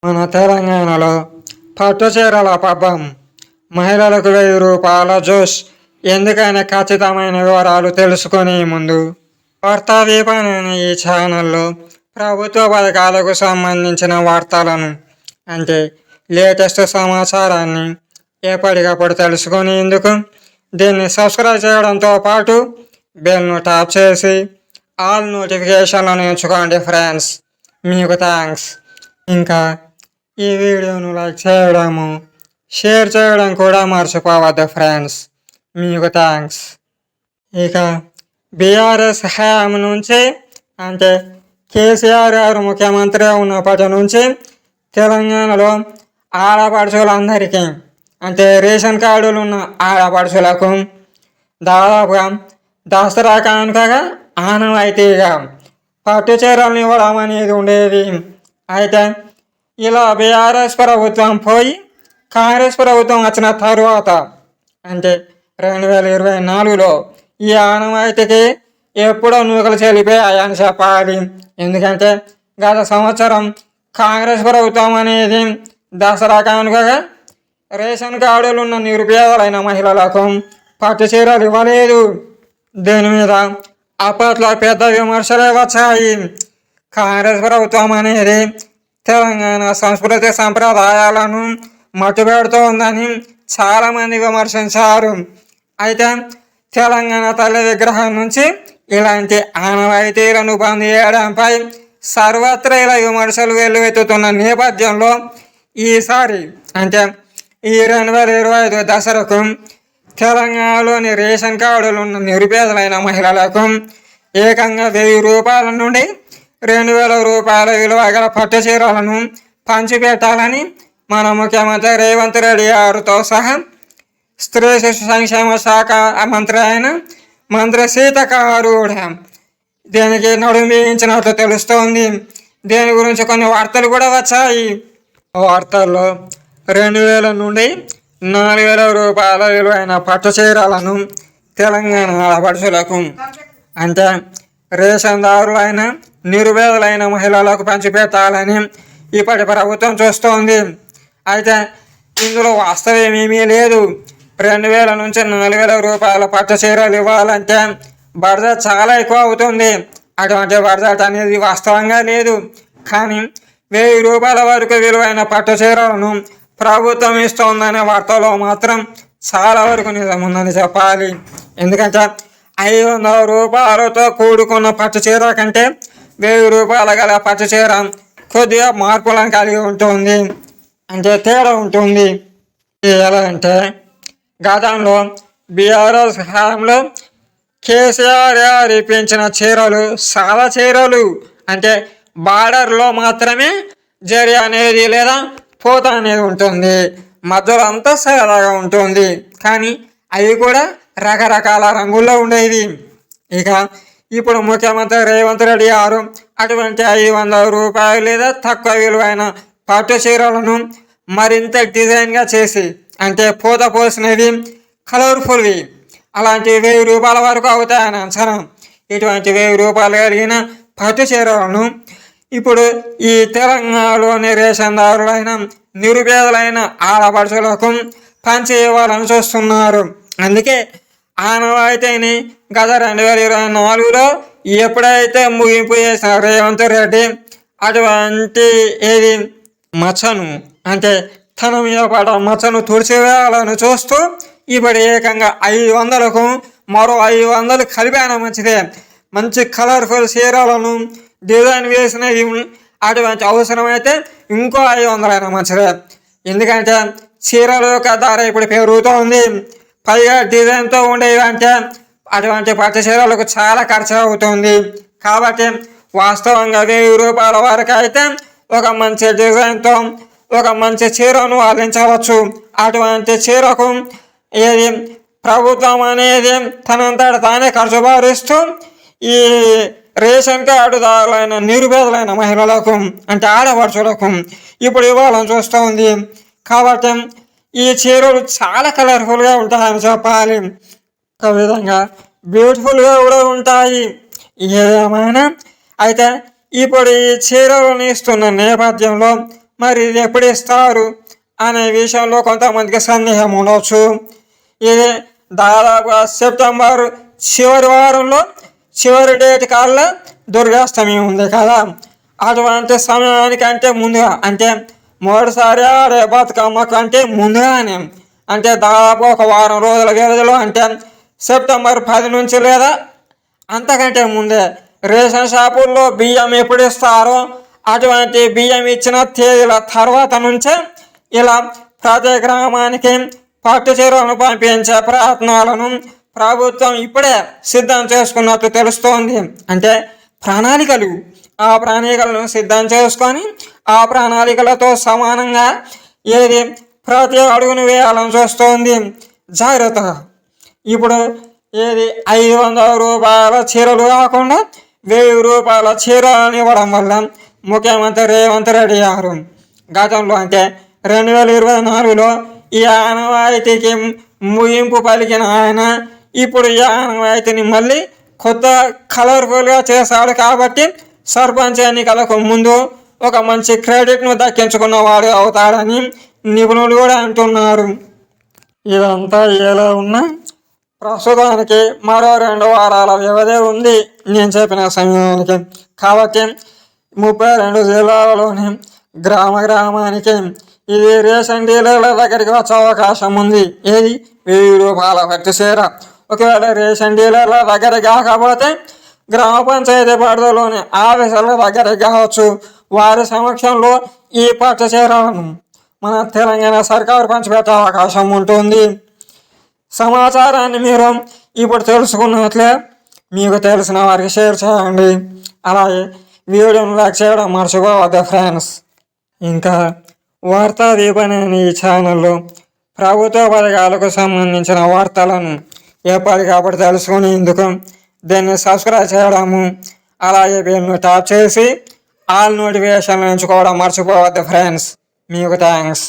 మన తెలంగాణలో పట్టు చీరల పబ్బం, మహిళలకు రూపాయల జోష్. ఎందుకైనా ఖచ్చితమైన వివరాలు తెలుసుకునే ముందు వార్తా విపణి అనే ఈ ఛానల్లో ప్రభుత్వ పథకాలకు సంబంధించిన వార్తలను అంటే లేటెస్ట్ సమాచారాన్ని ఎప్పటికప్పుడు తెలుసుకునేందుకు దీన్ని సబ్స్క్రైబ్ చేయడంతో పాటు బెల్ను ట్యాప్ చేసి ఆల్ నోటిఫికేషన్లను ఎంచుకోండి ఫ్రెండ్స్. మీకు థ్యాంక్స్. ఇంకా ఈ వీడియోను లైక్ చేయడము, షేర్ చేయడం కూడా మర్చిపోవద్దు ఫ్రెండ్స్. మీకు థ్యాంక్స్. ఇక బీఆర్ఎస్ హయాం నుంచి అంటే కేసీఆర్ గారు ముఖ్యమంత్రి ఉన్నప్పటి నుంచి తెలంగాణలో ఆడపడుచులందరికీ అంటే రేషన్ కార్డులు ఉన్న ఆడపడుచులకు దాదాపుగా దసరా కానుకగా ఆనవాయితీగా పట్టు చీరలను ఇవ్వడం అనేది ఉండేది. అయితే ఇలా బీఆర్ఎస్ ప్రభుత్వం పోయి కాంగ్రెస్ ప్రభుత్వం వచ్చిన తరువాత అంటే 2024లో ఈ ఆనవాయితీకి ఎప్పుడో నూకలు చెల్లిపోయాయని చెప్పాలి. ఎందుకంటే గత సంవత్సరం కాంగ్రెస్ ప్రభుత్వం అనేది దసరా కానుకగా రేషన్ కార్డులు ఉన్న నిరుపేదలైన మహిళలకు పట్టు చీరలు ఇవ్వలేదు. దీని మీద అప్పట్లో పెద్ద విమర్శలే వచ్చాయి. కాంగ్రెస్ ప్రభుత్వం అనేది తెలంగాణ సంస్కృతి సంప్రదాయాలను మట్టుబెడుతోందని చాలామంది విమర్శించారు. అయితే తెలంగాణ తల్లి విగ్రహం నుంచి ఇలాంటి ఆనవాయితీలను బంద్ చేయడంపై సర్వత్రా ఇలా విమర్శలు వెల్లువెత్తుతున్న నేపథ్యంలో ఈసారి అంటే ఈ 2025 దసరాకు తెలంగాణలోని రేషన్ కార్డులు ఉన్న నిరుపేదలైన మహిళలకు ఏకంగా 1000 రూపాయల నుండి 2000 రూపాయల విలువ గల పట్టు చీరలను పంచిపెట్టాలని మన ముఖ్యమంత్రి రేవంత్ రెడ్డి గారితో సహా స్త్రీ శిశు సంక్షేమ శాఖ మంత్రి అయిన మంత్రి సీతక్క గారు కూడా దీనికి నడుమించినట్లు తెలుస్తోంది. దీని గురించి కొన్ని వార్తలు కూడా వచ్చాయి. వార్తల్లో 2000 నుండి 4000 రూపాయల విలువైన పట్టు చీరలను తెలంగాణ ఆడపడుచులకు అంటే రేషన్దారులైన నిరుపేదలైన మహిళలకు పంచిపెట్టాలని ఇప్పటి ప్రభుత్వం చూస్తోంది. అయితే ఇందులో వాస్తవం ఏమీ లేదు. 2000 నుంచి 4000 రూపాయల పట్టు చీరలు ఇవ్వాలంటే బడ్జెట్ చాలా ఎక్కువ అవుతుంది. అటువంటి బడ్జెట్ అనేది వాస్తవంగా లేదు. కానీ 1000 రూపాయల వరకు విలువైన పట్టు చీరలను ప్రభుత్వం ఇస్తోందనే వార్తలో మాత్రం చాలా వరకు నిజం ఉందని చెప్పాలి. ఎందుకంటే 500 రూపాయలతో కూడుకున్న పట్టు చీర కంటే 1000 రూపాయల గల పట్టు చీర కొద్దిగా మార్పులను కలిగి ఉంటుంది, అంటే తేడా ఉంటుంది. ఎలా అంటే గతంలో బీఆర్ఎస్ హయాంలో కేసీఆర్ గారు ఇప్పించిన చీరలు సాదా చీరలు అంటే బార్డర్లో మాత్రమే జరి అనేది లేదా పూత అనేది ఉంటుంది, మధ్యలో అంతా సాదాగా ఉంటుంది. కానీ అవి కూడా రకరకాల రంగుల్లో ఉండేవి. ఇక ఇప్పుడు ముఖ్యమంత్రి రేవంత్ రెడ్డి గారు అటువంటి 500 రూపాయలు లేదా తక్కువ విలువైన పట్టు చీరలను మరింత డిజైన్గా చేసి అంటే పూత పోసినవి కలర్ఫుల్వి అలాంటి 1000 రూపాయల వరకు అవుతాయని అంచనా. ఇటువంటి 1000 రూపాయలు కలిగిన పట్టు చీరలను ఇప్పుడు ఈ తెలంగాణలోని రేషన్దారులైన నిరుపేదలైన ఆడపడుచులకు పంచి ఇవ్వాలని చూస్తున్నారు. అందుకే ఆనవాయితీని గత 2024లో ఎప్పుడైతే ముగింపు చేసిన రేవంత్ రెడ్డి అటువంటి ఏది మచ్చను అంటే తన మీద పడ మచ్చను తుడిచివేయాలని చూస్తూ ఇప్పుడు ఏకంగా 500కు మరో 500 కలిపాన మంచిదే. మంచి కలర్ఫుల్ చీరలను డిజైన్ వేసినవి అటువంటి అవసరమైతే ఇంకో 500 అయినా మంచిదే. ఎందుకంటే చీరల యొక్క ధర ఇప్పుడు పెరుగుతోంది. పైగా డిజైన్తో ఉండేవి అంటే అటువంటి పట్టు చీరలకు చాలా ఖర్చు అవుతుంది. కాబట్టి వాస్తవంగా 1000 రూపాయల వరకు అయితే ఒక మంచి డిజైన్తో ఒక మంచి చీరను అందించవచ్చు. అటువంటి చీరకు ఏది ప్రభుత్వం అనేది తనంతట తానే ఖర్చు భారిస్తూ ఈ రేషన్ కార్డుదారులైన నిరుపేదలైన మహిళలకు అంటే ఆడపడుచులకు ఇప్పుడు ఇవ్వాలని చూస్తుంది. కాబట్టి ఈ చీరలు చాలా కలర్ఫుల్గా ఉంటాయని చెప్పాలి. ఒక విధంగా బ్యూటిఫుల్గా కూడా ఉంటాయి. ఏదేమైనా అయితే ఇప్పుడు ఈ చీరలను ఇస్తున్న నేపథ్యంలో మరి ఇది ఎప్పుడు ఇస్తారు అనే విషయంలో కొంతమందికి సందేహం ఉండవచ్చు. ఇది దాదాపుగా సెప్టెంబర్ చివరి వారంలో చివరి డేట్ కల్లా దుర్గాష్టమి ఉంది కదా, అటువంటి సమయానికంటే ముందుగా అంటే మూడుసారి ఆడే బతుకమ్మ కంటే ముందుగానే అంటే దాదాపు ఒక వారం రోజుల వ్యవధిలో అంటే సెప్టెంబర్ 10 నుంచి లేదా అంతకంటే ముందే రేషన్ షాపుల్లో బియ్యం ఎప్పుడు ఇస్తారో అటువంటి బియ్యం ఇచ్చిన తేదీల తర్వాత నుంచే ఇలా ప్రతి గ్రామానికి పట్టు చీరలను పంపించే ప్రయత్నాలను ప్రభుత్వం ఇప్పుడే సిద్ధం చేసుకున్నట్టు తెలుస్తోంది. అంటే ఆ ప్రణాళికలను సిద్ధం చేసుకొని ఆ ప్రణాళికలతో సమానంగా ఏది ప్రతి అడుగును వేయాలని చూస్తోంది జాగ్రత్తగా. ఇప్పుడు ఏది 500 రూపాయల చీరలు కాకుండా 1000 రూపాయల చీరలను ఇవ్వడం వల్ల ముఖ్యమంత్రి రేవంత్ రెడ్డి గారు గతంలో అంటే 2024లో ఈ ఆనవాయితీకి ముగింపు పలికిన ఆయన ఇప్పుడు ఈ ఆనవాయితీని మళ్ళీ కొత్త కలర్ఫుల్గా చేశాడు. కాబట్టి సర్పంచ్ ఎన్నికలకు ముందు ఒక మంచి క్రెడిట్ను దక్కించుకున్నవాడు అవుతాడని నిపుణులు కూడా అంటున్నారు. ఇదంతా ఎలా ఉన్నా ప్రస్తుతానికి మరో 2 వారాల వ్యవధి ఉంది నేను చెప్పిన సమయానికి. కాబట్టి 32 జిల్లాలలోని గ్రామానికి ఇది రేషన్ డీలర్ల దగ్గరికి వచ్చే అవకాశం ఉంది. ఏది 1000 రూపాయల పట్టు చీర. ఒకవేళ రేషన్ డీలర్ల దగ్గర కాకపోతే గ్రామ పంచాయతీ పరిధిలోని ఆఫీసర్ల దగ్గర కావచ్చు. వారి సమక్షంలో ఈ పట్టు చీరలను మన తెలంగాణ సర్కారు పంచిపెట్టే అవకాశం ఉంటుంది. సమాచారాన్ని మీరు ఇప్పుడు తెలుసుకున్నట్లే మీకు తెలిసిన వారికి షేర్ చేయండి. అలాగే వీడియోను లైక్ చేయడం మర్చిపోవద్దు ఫ్రెండ్స్. ఇంకా వార్తా దీపం అనే ఈ ఛానల్లో ప్రభుత్వ పథకాలకు సంబంధించిన వార్తలను ఎప్పటికప్పుడు తెలుసుకునేందుకు దీన్ని సబ్స్క్రైబ్ చేయడము, అలాగే బెల్ను ట్యాప్ చేసి ఆల్ నోటిఫికేషన్లు ఎంచుకోవడం మర్చిపోవద్దు ఫ్రెండ్స్. మీకు థ్యాంక్స్.